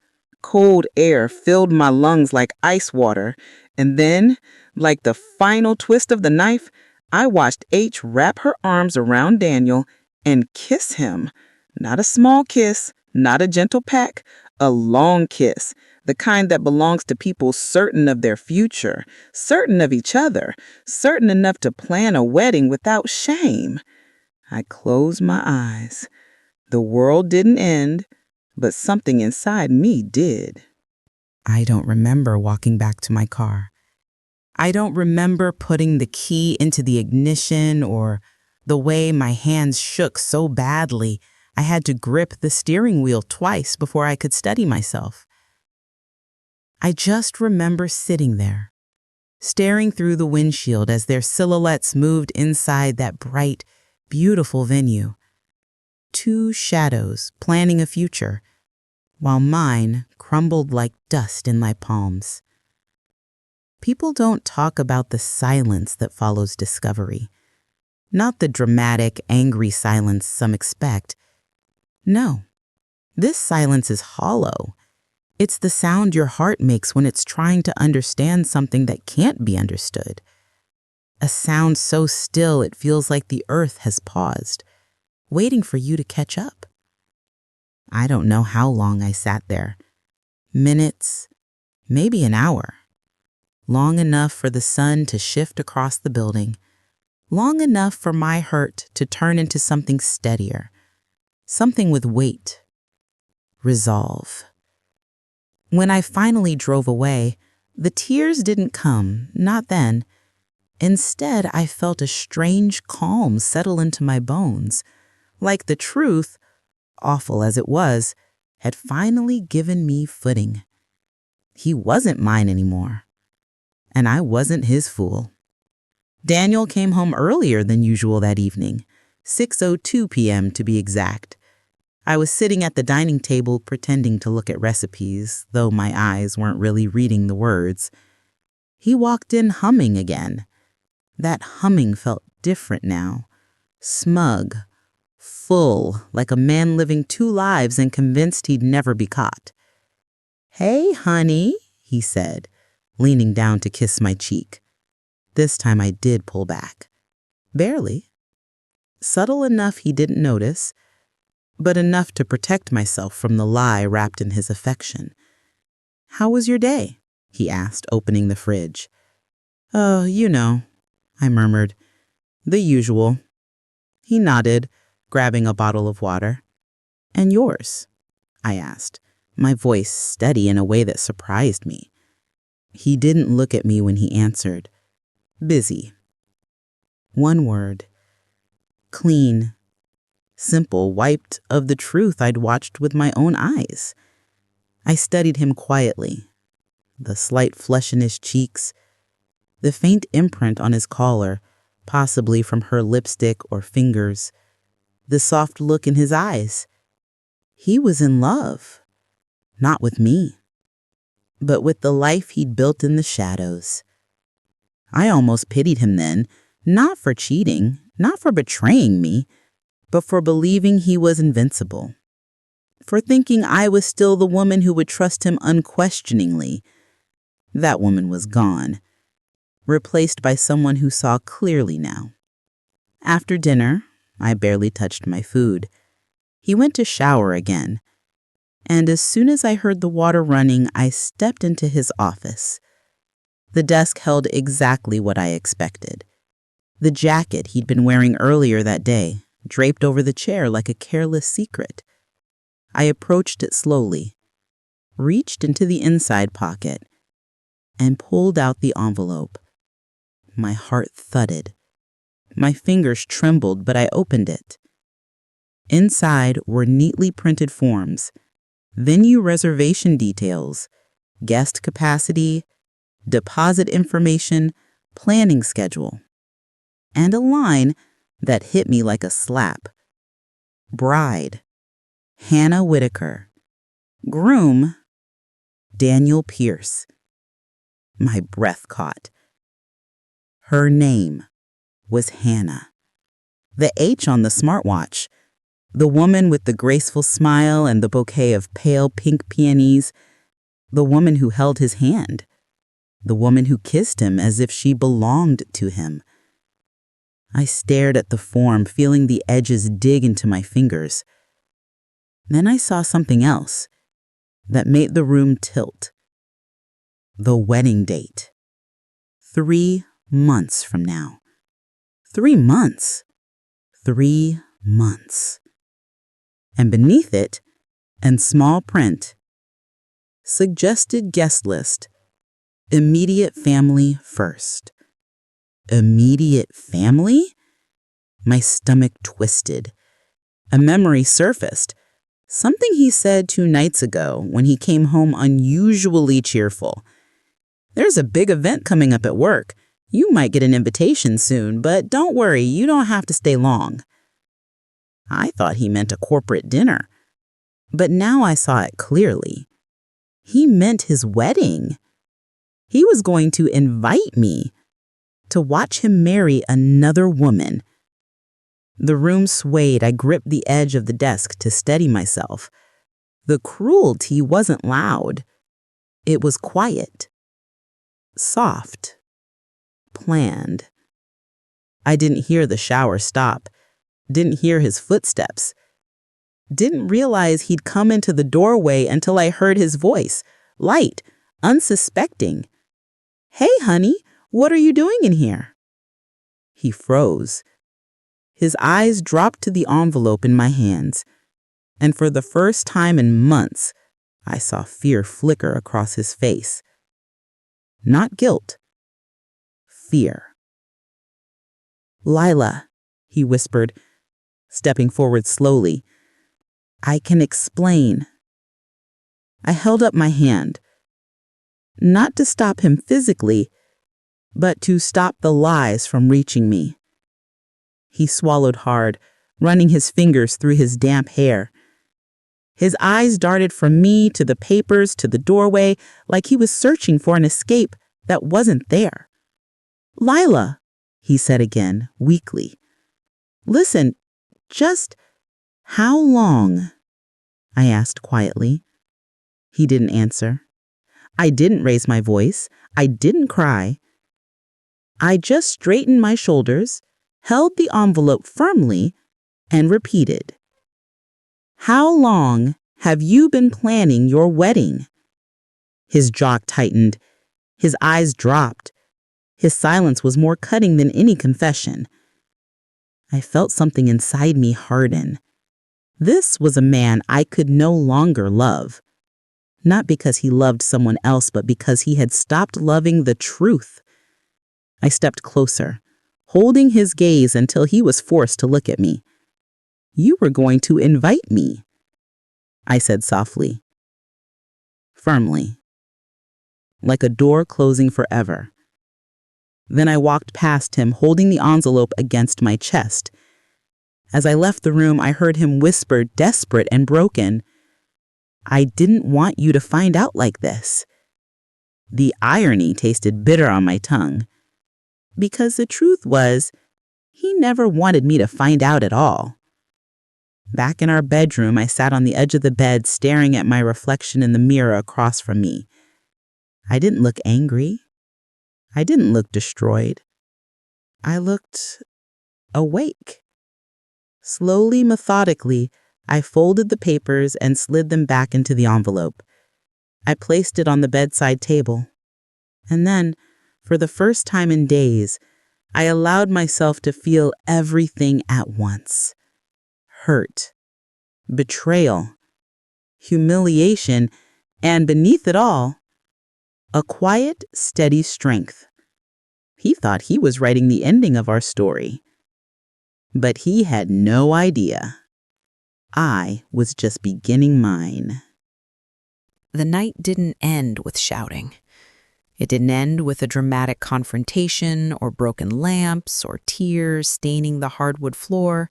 Cold air filled my lungs like ice water. And then, like the final twist of the knife, I watched H wrap her arms around Daniel and kiss him. Not a small kiss, not a gentle peck, a long kiss. The kind that belongs to people certain of their future, certain of each other, certain enough to plan a wedding without shame. I closed my eyes. The world didn't end, but something inside me did. I don't remember walking back to my car. I don't remember putting the key into the ignition or the way my hands shook so badly I had to grip the steering wheel twice before I could steady myself. I just remember sitting there, staring through the windshield as their silhouettes moved inside that bright, beautiful venue. Two shadows planning a future, while mine crumbled like dust in my palms. People don't talk about the silence that follows discovery. Not the dramatic, angry silence some expect. No, this silence is hollow. It's the sound your heart makes when it's trying to understand something that can't be understood. A sound so still it feels like the earth has paused, waiting for you to catch up. I don't know how long I sat there. Minutes, maybe an hour. Long enough for the sun to shift across the building. Long enough for my hurt to turn into something steadier. Something with weight. Resolve. When I finally drove away, the tears didn't come, not then. Instead, I felt a strange calm settle into my bones, like the truth, awful as it was, had finally given me footing. He wasn't mine anymore, and I wasn't his fool. Daniel came home earlier than usual that evening, 6:02 p.m. to be exact. I was sitting at the dining table pretending to look at recipes, though my eyes weren't really reading the words. He walked in humming again. That humming felt different now. Smug, full, like a man living two lives and convinced he'd never be caught. "Hey, honey," he said, leaning down to kiss my cheek. This time I did pull back. Barely. Subtle enough he didn't notice, but enough to protect myself from the lie wrapped in his affection. "How was your day?" he asked, opening the fridge. "Oh, you know," I murmured. "The usual." He nodded, grabbing a bottle of water. "And yours?" I asked, my voice steady in a way that surprised me. He didn't look at me when he answered. "Busy." One word. Clean. Simple, wiped of the truth I'd watched with my own eyes. I studied him quietly. The slight flush in his cheeks, the faint imprint on his collar, possibly from her lipstick or fingers, the soft look in his eyes. He was in love, not with me, but with the life he'd built in the shadows. I almost pitied him then, not for cheating, not for betraying me, but for believing he was invincible, for thinking I was still the woman who would trust him unquestioningly. That woman was gone, replaced by someone who saw clearly now. After dinner, I barely touched my food. He went to shower again, and as soon as I heard the water running, I stepped into his office. The desk held exactly what I expected. The jacket he'd been wearing earlier that day, draped over the chair like a careless secret. I approached it slowly, reached into the inside pocket, and pulled out the envelope. My heart thudded. My fingers trembled, but I opened it. Inside were neatly printed forms, venue reservation details, guest capacity, deposit information, planning schedule, and a line that hit me like a slap. Bride, Hannah Whitaker. Groom, Daniel Pierce. My breath caught. Her name was Hannah. The H on the smartwatch, the woman with the graceful smile and the bouquet of pale pink peonies, the woman who held his hand, the woman who kissed him as if she belonged to him. I stared at the form, feeling the edges dig into my fingers. Then I saw something else that made the room tilt. The wedding date. 3 months from now. 3 months. 3 months. And beneath it, in small print, suggested guest list, immediate family first. Immediate family? My stomach twisted. A memory surfaced. Something he said 2 nights ago when he came home unusually cheerful. "There's a big event coming up at work. You might get an invitation soon, but don't worry, you don't have to stay long." I thought he meant a corporate dinner, but now I saw it clearly. He meant his wedding. He was going to invite me to watch him marry another woman. The room swayed. I gripped the edge of the desk to steady myself. The cruelty wasn't loud. It was quiet, soft, planned. I didn't hear the shower stop, didn't hear his footsteps, didn't realize he'd come into the doorway until I heard his voice, light, unsuspecting. "Hey, honey, what are you doing in here?" He froze. His eyes dropped to the envelope in my hands, and for the first time in months, I saw fear flicker across his face. Not guilt, fear. "Lila," he whispered, stepping forward slowly. "I can explain." I held up my hand, not to stop him physically, but to stop the lies from reaching me. He swallowed hard, running his fingers through his damp hair. His eyes darted from me to the papers to the doorway like he was searching for an escape that wasn't there. "Lila," he said again, weakly. "Listen, just how long?" I asked quietly. He didn't answer. I didn't raise my voice. I didn't cry. I just straightened my shoulders, held the envelope firmly, and repeated, "How long have you been planning your wedding?" His jaw tightened. His eyes dropped. His silence was more cutting than any confession. I felt something inside me harden. This was a man I could no longer love. Not because he loved someone else, but because he had stopped loving the truth. I stepped closer, holding his gaze until he was forced to look at me. "You were going to invite me," I said softly, firmly, like a door closing forever. Then I walked past him, holding the envelope against my chest. As I left the room, I heard him whisper, desperate and broken, "I didn't want you to find out like this." The irony tasted bitter on my tongue, because the truth was, he never wanted me to find out at all. Back in our bedroom, I sat on the edge of the bed, staring at my reflection in the mirror across from me. I didn't look angry. I didn't look destroyed. I looked awake. Slowly, methodically, I folded the papers and slid them back into the envelope. I placed it on the bedside table. And then, for the first time in days, I allowed myself to feel everything at once. Hurt, betrayal, humiliation, and beneath it all, a quiet, steady strength. He thought he was writing the ending of our story. But he had no idea. I was just beginning mine. The night didn't end with shouting. It didn't end with a dramatic confrontation or broken lamps or tears staining the hardwood floor.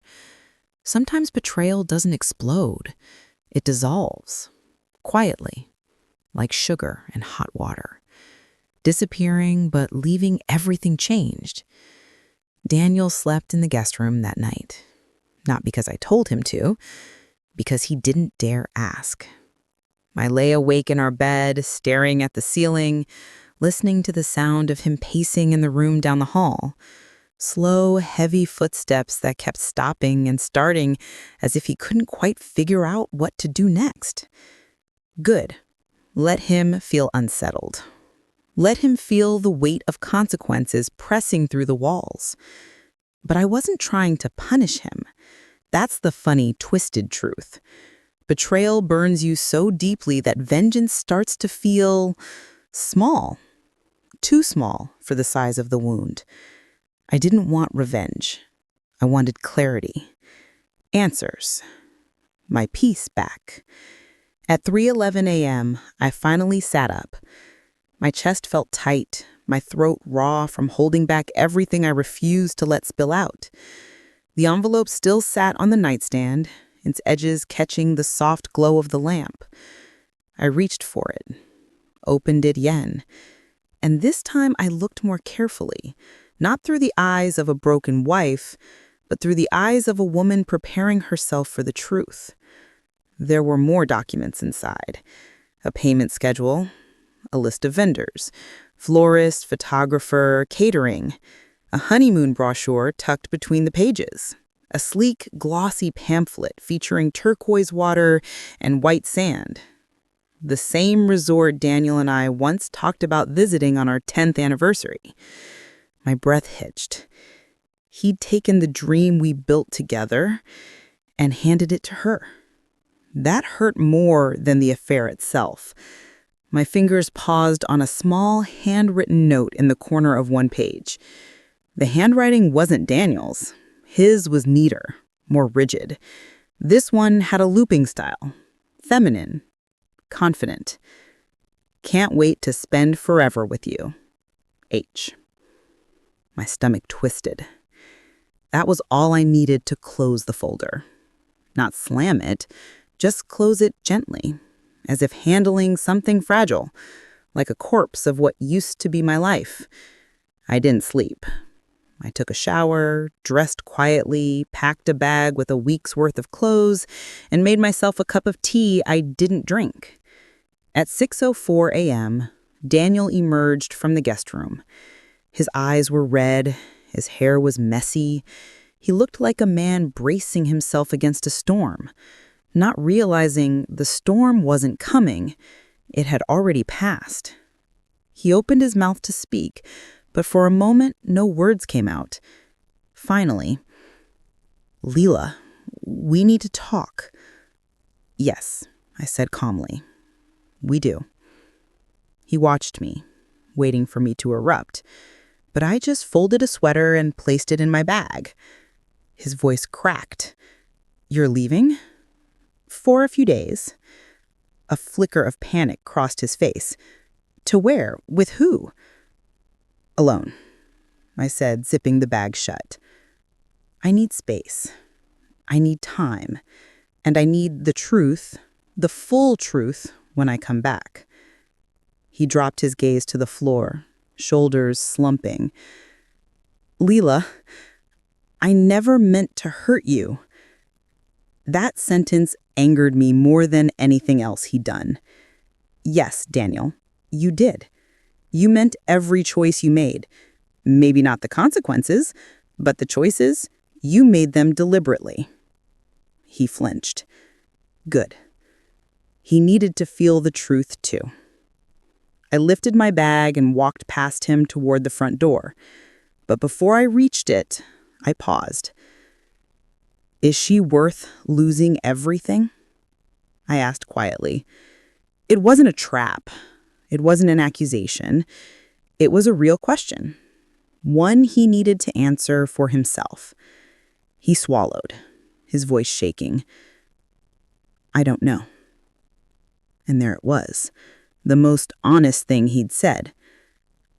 Sometimes betrayal doesn't explode. It dissolves, quietly, like sugar in hot water, disappearing but leaving everything changed. Daniel slept in the guest room that night. Not because I told him to, because he didn't dare ask. I lay awake in our bed, staring at the ceiling, listening to the sound of him pacing in the room down the hall. Slow, heavy footsteps that kept stopping and starting as if he couldn't quite figure out what to do next. Good. Let him feel unsettled. Let him feel the weight of consequences pressing through the walls. But I wasn't trying to punish him. That's the funny, twisted truth. Betrayal burns you so deeply that vengeance starts to feel small, too small for the size of the wound. I didn't want revenge. I wanted clarity. Answers. My peace back. At 3:11 a.m., I finally sat up. My chest felt tight, my throat raw from holding back everything I refused to let spill out. The envelope still sat on the nightstand, its edges catching the soft glow of the lamp. I reached for it, opened it again, and this time I looked more carefully, not through the eyes of a broken wife, but through the eyes of a woman preparing herself for the truth. There were more documents inside. A payment schedule, a list of vendors, florist, photographer, catering, a honeymoon brochure tucked between the pages, a sleek, glossy pamphlet featuring turquoise water and white sand. The same resort Daniel and I once talked about visiting on our 10th anniversary. My breath hitched. He'd taken the dream we built together and handed it to her. That hurt more than the affair itself. My fingers paused on a small, handwritten note in the corner of one page. The handwriting wasn't Daniel's. His was neater, more rigid. This one had a looping style. Feminine. Confident. Can't wait to spend forever with you. H. My stomach twisted. That was all I needed to close the folder. Not slam it, just close it gently, as if handling something fragile, like a corpse of what used to be my life. I didn't sleep. I took a shower, dressed quietly, packed a bag with a week's worth of clothes, and made myself a cup of tea I didn't drink. At 6:04 a.m., Daniel emerged from the guest room. His eyes were red, his hair was messy. He looked like a man bracing himself against a storm, not realizing the storm wasn't coming. It had already passed. He opened his mouth to speak, but for a moment, no words came out. Finally, "Leela, we need to talk." "Yes," I said calmly. "We do." He watched me, waiting for me to erupt, but I just folded a sweater and placed it in my bag. His voice cracked. "You're leaving?" "For a few days." A flicker of panic crossed his face. "To where? With who?" "Alone," I said, zipping the bag shut. "I need space. I need time. And I need the truth, the full truth, when I come back." He dropped his gaze to the floor, shoulders slumping. "Leela, I never meant to hurt you." That sentence angered me more than anything else he'd done. "Yes, Daniel, you did. You meant every choice you made. Maybe not the consequences, but the choices, you made them deliberately." He flinched. Good. He needed to feel the truth, too. I lifted my bag and walked past him toward the front door. But before I reached it, I paused. "Is she worth losing everything?" I asked quietly. It wasn't a trap. It wasn't an accusation. It was a real question. One he needed to answer for himself. He swallowed, his voice shaking. "I don't know." And there it was, the most honest thing he'd said.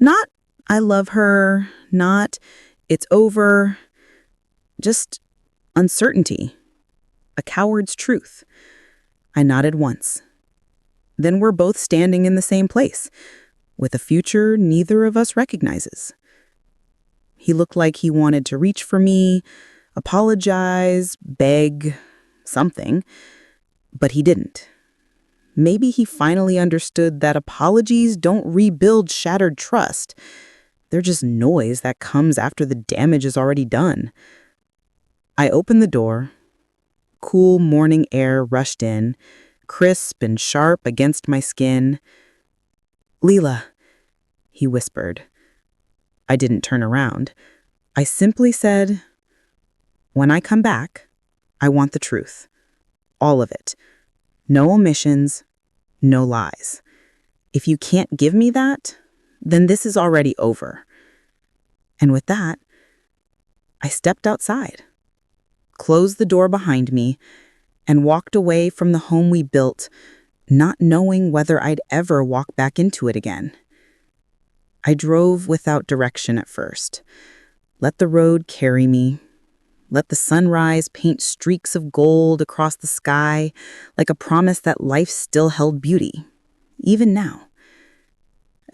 Not, "I love her," not, "It's over," just uncertainty. A coward's truth. I nodded once. Then we're both standing in the same place, with a future neither of us recognizes. He looked like he wanted to reach for me, apologize, beg, something, but he didn't. Maybe he finally understood that apologies don't rebuild shattered trust. They're just noise that comes after the damage is already done. I opened the door. Cool morning air rushed in, crisp and sharp against my skin. "Leela," he whispered. I didn't turn around. I simply said, "When I come back, I want the truth. All of it. No omissions, no lies. If you can't give me that, then this is already over." And with that, I stepped outside, closed the door behind me, and walked away from the home we built, not knowing whether I'd ever walk back into it again. I drove without direction at first. Let the road carry me. Let the sunrise paint streaks of gold across the sky like a promise that life still held beauty, even now.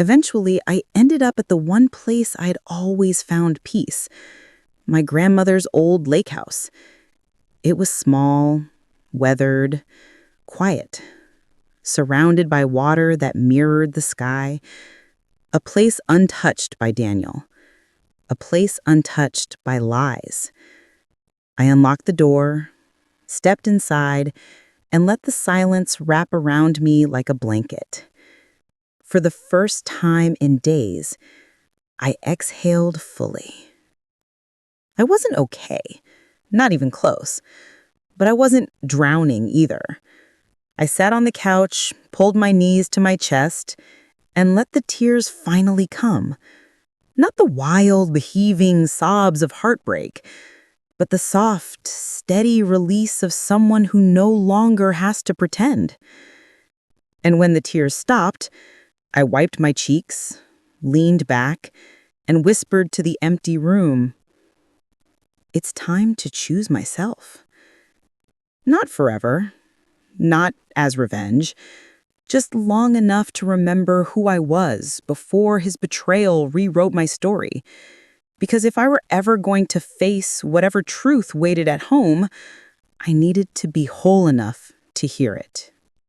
Eventually, I ended up at the one place I'd always found peace, my grandmother's old lake house. It was small, weathered, quiet, surrounded by water that mirrored the sky, a place untouched by Daniel, a place untouched by lies. I unlocked the door, stepped inside, and let the silence wrap around me like a blanket. For the first time in days, I exhaled fully. I wasn't okay, not even close, but I wasn't drowning either. I sat on the couch, pulled my knees to my chest, and let the tears finally come. Not the wild, heaving sobs of heartbreak, but the soft, steady release of someone who no longer has to pretend. And when the tears stopped, I wiped my cheeks, leaned back, and whispered to the empty room, "It's time to choose myself." Not forever, not as revenge, just long enough to remember who I was before his betrayal rewrote my story. Because if I were ever going to face whatever truth waited at home, I needed to be whole enough to hear it.